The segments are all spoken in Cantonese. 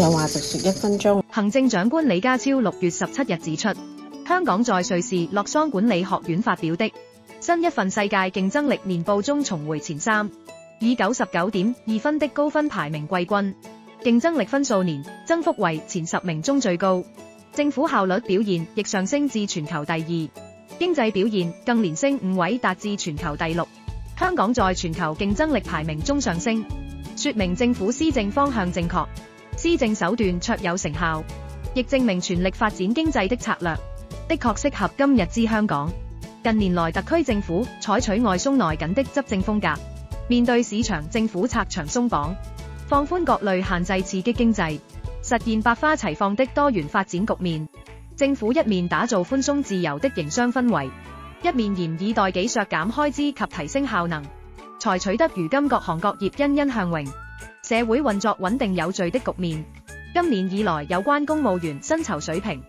上話直說1分鐘。行政長官李家超6月17日指出，香港在瑞士洛桑管理學院發表的新一份世界競爭力年報中重回前3，以99.2分的高分排名季軍，競爭力分數年增幅為前10名中最高，政府效率表現亦上升至全球第2，經濟表現更連升5位達至全球第6。香港在全球競爭力排名中上升，說明政府施政方向正確，施政手段卓有成效，亦證明全力發展經濟的策略的確適合今日之香港。近年來特區政府採取外鬆內緊的執政風格，面對市場政府拆牆鬆綁，放寬各類限制刺激經濟，實現百花齊放的多元發展局面。政府一面打造寬鬆自由的營商氛圍，一面嚴以待己削減開支及提升效能，才取得如今各行各業欣欣向榮，社會運作穩定有序的局面。今年以來有關公務員薪酬水平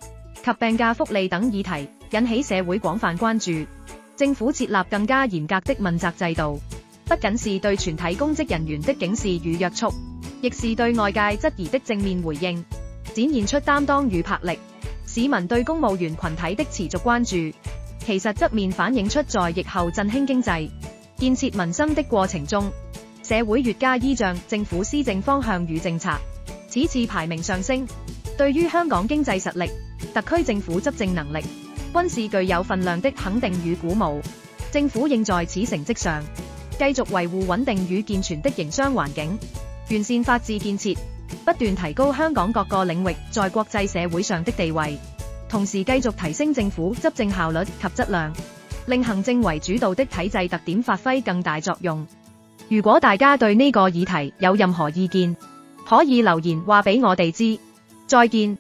及病假福利等議題引起社會廣泛關注，政府設立更加嚴格的問責制度，不僅是對全體公職人員的警示與約束，亦是對外界質疑的正面回應，展現出擔當與魄力。市民對公務員群體的持續關注，其實側面反映出在疫後振興經濟、建設民生的過程中，社會越加依仗政府施政方向與政策，此次排名上升，對於香港經濟實力、特區政府執政能力，均是具有份量的肯定與鼓舞。政府應在此成績上，繼續維護穩定與健全的營商環境，完善法治建設，不斷提高香港各個領域在國際社會上的地位，同時繼續提升政府執政效率及質量，令行政為主導的體制特點發揮更大作用。如果大家對呢個議題有任何意見，可以留言話俾我哋知。再見。